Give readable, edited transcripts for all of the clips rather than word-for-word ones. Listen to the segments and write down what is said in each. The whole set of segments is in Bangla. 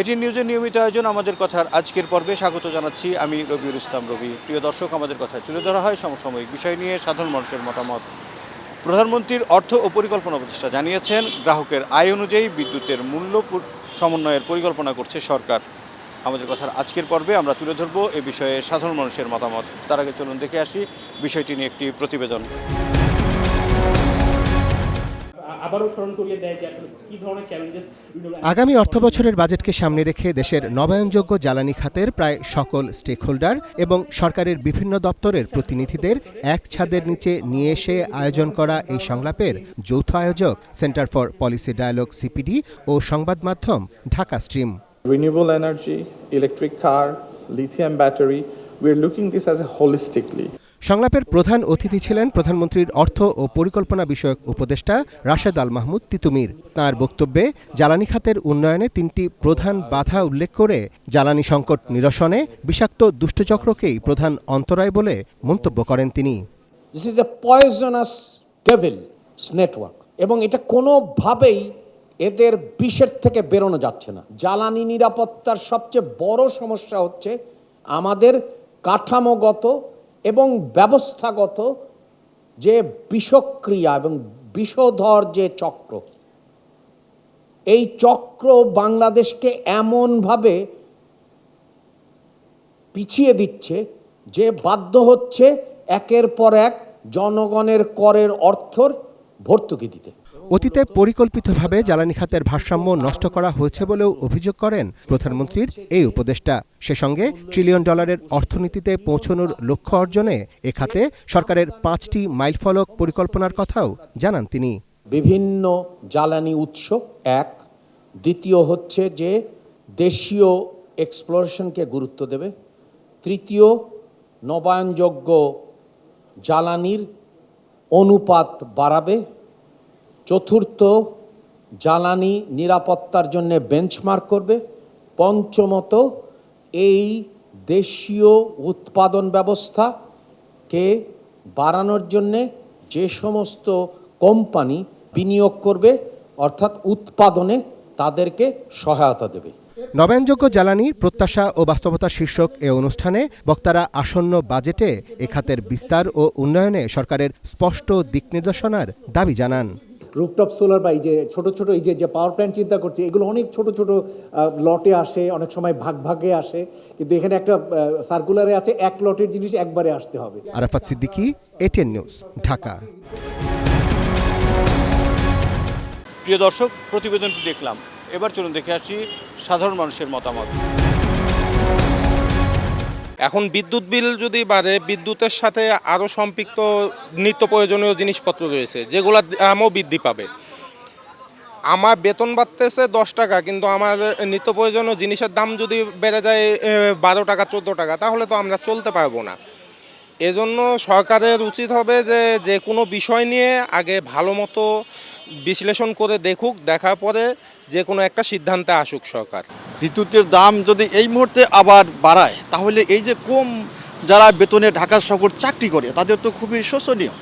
এটি নিউজের নিয়মিত আয়োজন আমাদের কথার আজকের পর্বে স্বাগত জানাচ্ছি আমি রবিউল ইসলাম রবি। প্রিয় দর্শক, আমাদের কথায় তুলে ধরা হয় সমসাময়িক বিষয় নিয়ে সাধারণ মানুষের মতামত। প্রধানমন্ত্রীর অর্থ ও পরিকল্পনা উপদেষ্টা জানিয়েছেন, গ্রাহকের আয় অনুযায়ী বিদ্যুতের মূল্য সমন্বয়ের পরিকল্পনা করছে সরকার। আমাদের কথার আজকের পর্বে আমরা তুলে ধরব এ বিষয়ে সাধারণ মানুষের মতামত। তার আগে চলুন দেখে আসি বিষয়টি নিয়ে একটি প্রতিবেদন। আগামী অর্থবছরের বাজেটকে সামনে রেখে দেশের নবায়নযোগ্য জ্বালানি খাতের প্রায় সকল স্টেকহোল্ডার এবং সরকারের বিভিন্ন দপ্তরের প্রতিনিধিদের এক ছাদের নিচে নিয়ে এসে আয়োজন করা এই সংলাপের যৌথ আয়োজক centre for policy dialogue CPD ও সংবাদ মাধ্যম Dhaka stream. Renewable energy, electric car, lithium battery, we are looking this as a holistically. সংলাপের প্রধান অতিথি ছিলেন প্রধানমন্ত্রীর অর্থ ও পরিকল্পনা বিষয়ক উপদেষ্টা রাশেদ আল মাহমুদ তিতুমির। তাঁর বক্তব্যে জ্বালানি খাতের উন্নয়নে তিনটি প্রধান বাধা উল্লেখ করে জ্বালানি সংকট নিরসনে বিষাক্ত দুষ্টচক্রকেই প্রধান অন্তরায় বলে মন্তব্য করেন তিনি। This is a poisonous Devil's network, এবং এটা কোনোভাবেই এদের বিষের থেকে বেরোনো যাচ্ছে না। জ্বালানি নিরাপত্তার সবচেয়ে বড় সমস্যা হচ্ছে আমাদের কাঠামোগত এবং ব্যবস্থাগত যে বিষক্রিয়া এবং বিষধর যে চক্র, এই চক্র বাংলাদেশকে এমনভাবে পিছিয়ে দিচ্ছে যে বাধ্য হচ্ছে একের পর এক জনগণের করের অর্থর ভর্তুকি দিতে। অতীতে পরিকল্পিতভাবে জ্বালানি খাতের ভারসাম্য নষ্ট করা হয়েছে বলেও অভিযোগ করেন প্রধানমন্ত্রীর এই উপদেষ্টা। সে সঙ্গে ট্রিলিয়ন ডলারের অর্থনীতিতে পৌঁছানোর লক্ষ্য অর্জনে এ খাতে সরকারের 5টি মাইলফলক পরিকল্পনার কথাও জানান তিনি। বিভিন্ন জ্বালানি উৎস এক, দ্বিতীয় হচ্ছে যে দেশীয় এক্সপ্লোরেশনকে গুরুত্ব দেবে, তৃতীয় নবায়নযোগ্য জ্বালানির অনুপাত বাড়াবে, চতুর্থ জ্বালানি নিরাপত্তার জন্য বেঞ্চমার্ক করবে, পঞ্চমত এই দেশীয় উৎপাদন ব্যবস্থাকে বাড়ানোর জন্যে যে সমস্ত কোম্পানি বিনিয়োগ করবে অর্থাৎ উৎপাদনে তাদেরকে সহায়তা দেবে। নবায়নযোগ্য জ্বালানির প্রত্যাশা ও বাস্তবতা শীর্ষক এ অনুষ্ঠানে বক্তারা আসন্ন বাজেটে এ খাতের বিস্তার ও উন্নয়নে সরকারের স্পষ্ট দিক নির্দেশনার দাবি জানান। রুফটপ সোলার বা এই যে ছোট ছোট এই যে পাওয়ার প্ল্যান্ট চিন্তা করছে, এগুলো অনেক ছোট ছোট লটে আসে, অনেক সময় ভাগ ভাগে আসে, কিন্তু এখানে একটা সার্কুলারে আছে এক লটের জিনিস একবারে আসতে হবে। Arafat Siddiqui, ATN news, Dhaka. প্রিয় দর্শক, প্রতিবেদনটি দেখলাম, এবার চলুন দেখে আসি সাধারণ মানুষের মতামত। এখন বিদ্যুৎ বিল যদি বাড়ে, বিদ্যুতের সাথে আরও সম্পৃক্ত নিত্য প্রয়োজনীয় জিনিসপত্র রয়েছে যেগুলোর দামও বৃদ্ধি পাবে। আমার বেতন বাড়তেছে 10 টাকা, কিন্তু আমার নিত্য প্রয়োজনীয় জিনিসের দাম যদি বেড়ে যায় 12 টাকা 14 টাকা, তাহলে তো আমরা চলতে পারবো না। এজন্য সরকারের উচিত হবে যে কোনো বিষয় নিয়ে আগে ভালো মতো বিশ্লেষণ করে দেখুক, দেখার পরে যে কোনো একটা সিদ্ধান্তে আসুক সরকার। বিদ্যুতের দাম যদি এই মুহূর্তে আবার বাড়ায়, তাহলে এই যে কম যারা বেতনে ঢাকা শহর চাকরি করে তাদের তো খুবই শোচনীয়।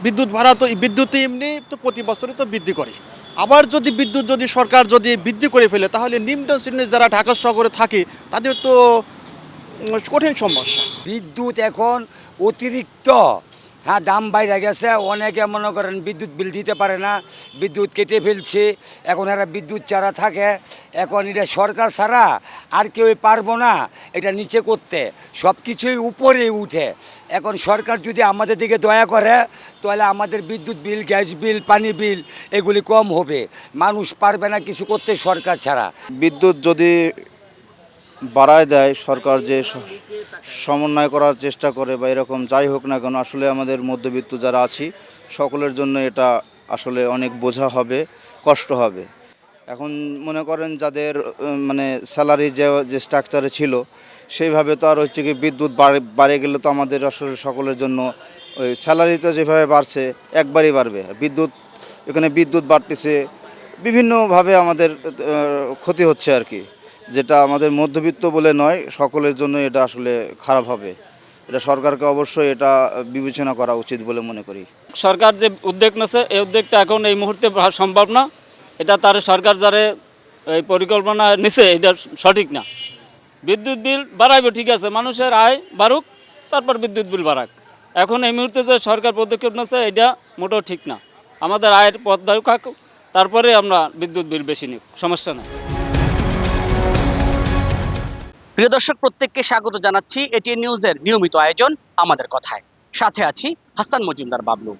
বিদ্যুৎ ভাড়া তো বিদ্যুৎ এমনি তো প্রতি বছরই তো বৃদ্ধি করে, আবার যদি বিদ্যুৎ যদি সরকার যদি বৃদ্ধি করে ফেলে, তাহলে নিম্ন শ্রেণীর যারা ঢাকা শহরে থাকে তাদের তো কঠিন সমস্যা। বিদ্যুৎ এখন অতিরিক্ত দাম বাইরে গেছে। অনেকে মনে করেন বিদ্যুৎ বিল দিতে পারে না, বিদ্যুৎ কেটে ফেলছে। এখন এরা বিদ্যুৎ ছাড়া থাকে। এখন এটা সরকার ছাড়া আর কেউ পারবো না এটা নিচে করতে, সব কিছুই উপরে উঠে। এখন সরকার যদি আমাদের দিকে দয়া করে, তাহলে আমাদের বিদ্যুৎ বিল, গ্যাস বিল, পানি বিল এগুলি কম হবে। মানুষ পারবে না কিছু করতে সরকার ছাড়া। বিদ্যুৎ যদি বাড়ায় দেয় সরকার, যে সমন্বয় করার চেষ্টা করে বা এরকম যাই হোক না কেন, আসলে আমাদের মধ্যবিত্ত যারা আছি সকলের জন্য এটা আসলে অনেক বোঝা হবে, কষ্ট হবে। এখন মনে করেন যাদের মানে স্যালারি যে স্ট্রাকচারে ছিল সেইভাবে তো আর হচ্ছে কি বিদ্যুৎ বাড়ে গেলে তো আমাদের আসলে সকলের জন্য ওই স্যালারিটা যেভাবে বাড়ছে একবারই বাড়বে। এখানে বিদ্যুৎ বাড়তেছে, বিভিন্নভাবে আমাদের ক্ষতি হচ্ছে আর কি, যেটা আমাদের মধ্যবিত্ত বলে নয়, সকলের জন্য এটা আসলে খারাপ হবে। এটা সরকারকে অবশ্যই এটা বিবেচনা করা উচিত বলে মনে করি। সরকার যে উদ্যোগ নিয়েছে এই উদ্যোগটা এখন এই মুহূর্তে সম্ভব না। এটা তার সরকার যারে এই পরিকল্পনা নিছে এটা সঠিক না। বিদ্যুৎ বিল বাড়াইবে ঠিক আছে, মানুষের আয় বাড়ুক, তারপর বিদ্যুৎ বিল বাড়াক। এখন এই মুহূর্তে যে সরকার পদক্ষেপ নিচ্ছে এটা মোটেও ঠিক না। আমাদের আয়ের পথ থাকুক, তারপরে আমরা বিদ্যুৎ বিল বেশি নিই, সমস্যা নেই। প্রিয় দর্শক, প্রত্যেককে স্বাগত জানাচ্ছি এটিএন নিউজের নিয়মিত আয়োজন আমাদের কথায়। সাথে আছি হাসান মজুমদার বাবলু।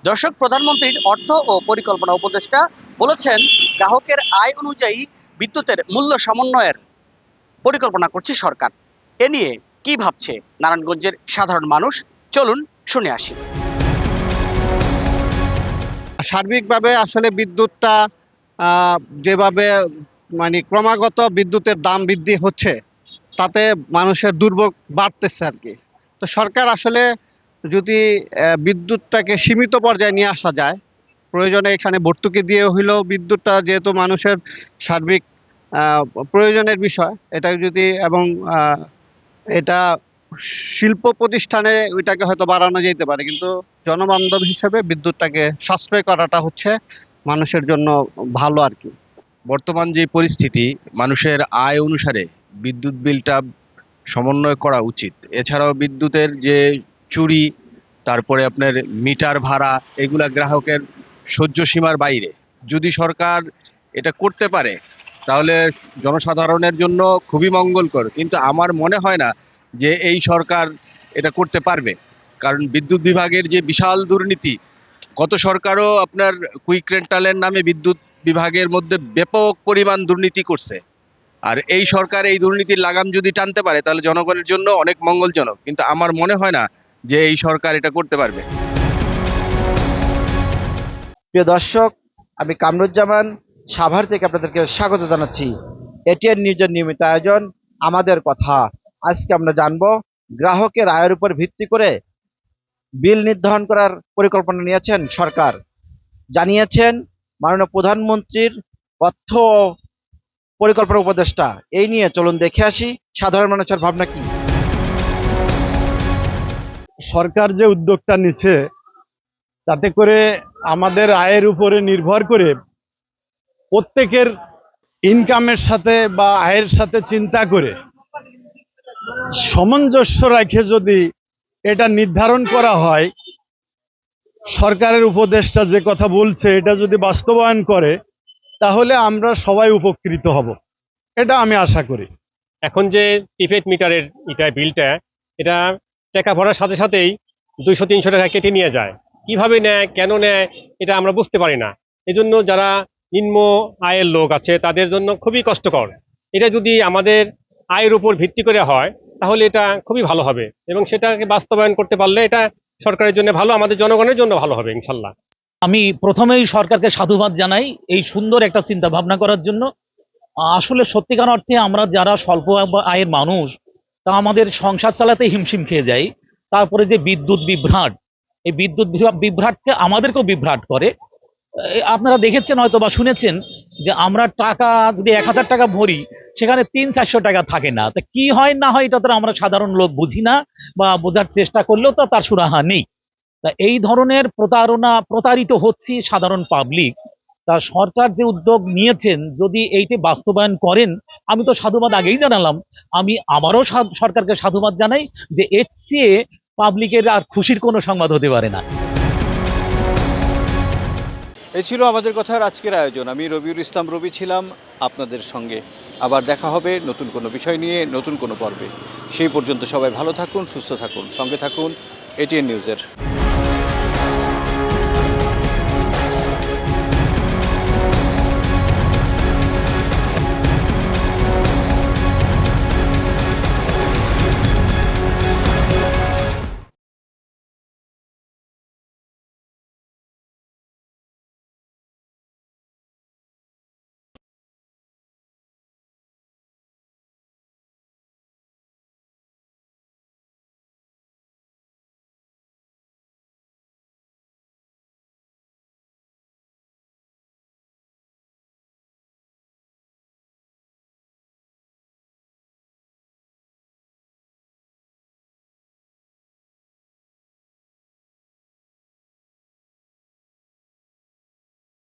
দর্শক, প্রধানমন্ত্রীর অর্থ ও পরিকল্পনা উপদেষ্টা বলেছেন গ্রাহকের আয় অনুযায়ী বিদ্যুতের মূল্য সমন্বয়ের পরিকল্পনা করছে সরকার। এ নিয়ে কি ভাবছে নারায়ণগঞ্জের সাধারণ মানুষ, চলুন শুনে আসি। সার্বিকভাবে আসলে বিদ্যুৎটা যেভাবে মানে ক্রমাগত বিদ্যুতের দাম বৃদ্ধি হচ্ছে, তাতে মানুষের দুর্ভোগ বাড়তেছে আর কি। তো সরকার আসলে যদি বিদ্যুৎটাকে সীমিত পর্যায়ে নিয়ে আসা যায়, প্রয়োজনে এখানে ভর্তুকি দিয়ে হইলেও বিদ্যুৎটা যেহেতু মানুষের সার্বিক প্রয়োজনের বিষয়, এটা যদি এবং এটা শিল্প প্রতিষ্ঠানে ওইটাকে হয়তো বাড়ানো যেতে পারে, কিন্তু জনবান্ধব হিসেবে বিদ্যুৎটাকে সাশ্রয় করাটা হচ্ছে মানুষের জন্য ভালো আর কি। বর্তমান যে পরিস্থিতি, মানুষের আয় অনুসারে বিদ্যুৎ বিলটা সমন্বয় করা উচিত। এছাড়াও বিদ্যুতের যে চুরি, তারপরে আপনার মিটার ভাড়া, এগুলা গ্রাহকের সহ্য সীমার বাইরে। যদি সরকার এটা করতে পারে তাহলে জনসাধারণের জন্য খুবই মঙ্গলকর, কিন্তু আমার মনে হয় না যে এই সরকার এটা করতে পারবে। কারণ বিদ্যুৎ বিভাগের যে বিশাল দুর্নীতি, গত সরকারও আপনার কুইক রেন্টালের নামে বিদ্যুৎ বিভাগের মধ্যে ব্যাপক পরিমাণ দুর্নীতি করছে। আর এই সরকার এই দুর্নীতির লাগাম যদি টানতে পারে তাহলে জনগণের জন্য অনেক মঙ্গলজনক, কিন্তু আমার মনে হয় না যে এই সরকার এটা করতে পারবে। প্রিয় দর্শক, আমি কামরুজ্জামান সাভার থেকে আপনাদেরকে স্বাগত জানাচ্ছি এটিএন নিউজের নিয়মিত আয়োজন আমাদের কথা। আজকে আমরা জানবো গ্রাহকের আয়ের উপর ভিত্তি করে বিল নির্ধারণ করার পরিকল্পনা নিয়েছেন সরকার, জানিয়েছেন মাননীয় প্রধানমন্ত্রীর অর্থ ও পরিকল্পনা উপদেষ্টা। এই নিয়ে চলুন দেখে আসি সাধারণ মানুষের ভাবনা কি। সরকার যে উদ্যোগটা নিচ্ছে, তাতে করে আমাদের আয়ের উপরে নির্ভর করে প্রত্যেকের ইনকামের সাথে বা আয়ের সাথে চিন্তা করে সামঞ্জস্য রেখে যদি এটা নির্ধারণ করা হয়, সরকারের উপদেষ্টা যে কথা বলছে এটা যদি বাস্তবায়ন করে, তাহলে আমরা সবাই উপকৃত হব, এটা আমি আশা করি। এখন যে প্রিপেড মিটারের বিলটা, এটা টাকা ভরার সাথে সাথেই 200-300 টাকা কেটে নিয়ে যায়। কিভাবে নেয়, কেন নেয়, এটা আমরা বুঝতে পারি না। এজন্য যারা নিম্ন আয়ের লোক আছে তাদের জন্য খুবই কষ্টকর। এটা যদি আমাদের আয়ের উপর ভিত্তি করে হয় তাহলে এটা খুবই ভালো হবে, এবং সেটাকে বাস্তবায়ন করতে পারলে এটা সরকারের জন্য ভালো, আমাদের জনগণের জন্য ভালো হবে ইনশাল্লাহ। আমি প্রথমেই সরকারকে সাধুবাদ জানাই এই সুন্দর একটা চিন্তা ভাবনা করার জন্য। আসলে সত্যিকার অর্থে আমরা যারা স্বল্প আয়ের মানুষ, তা আমাদের সংসার চালাতে হিমশিম খেয়ে যাই। তারপরে যে বিদ্যুৎ বিভ্রাট, এই বিদ্যুৎ বিভ্রাটকে আমাদেরকেও বিভ্রাট করে। আপনারা দেখেছেন হয়তো বা শুনেছেন যে আমরা টাকা যদি 1000 টাকা ভরি, সেখানে 300-400 টাকা থাকে না। তা কি হয় না হয় এটা তো আমরা সাধারণ লোক বুঝি না, বা বোঝার চেষ্টা করলেও তো তার সুরাহা নেই। তা এই ধরনের প্রতারিত হচ্ছে সাধারণ পাবলিক। তা সরকার যে উদ্যোগ নিয়েছেন, যদি এইটি বাস্তবায়ন করেন, আমি তো সাধুবাদ আগেই জানালাম, আমি আবারও সরকারকে সাধুবাদ জানাই যে এর চেয়ে পাবলিকের আর খুশির কোনো সংবাদ হতে পারে না। এই ছিল আমাদের কথার আজকের আয়োজন। আমি রবিউল ইসলাম রবি ছিলাম আপনাদের সঙ্গে। আবার দেখা হবে নতুন কোনো বিষয় নিয়ে, নতুন কোনো পর্বে। সেই পর্যন্ত সবাই ভালো থাকুন, সুস্থ থাকুন, সঙ্গে থাকুন এটিএন নিউজের।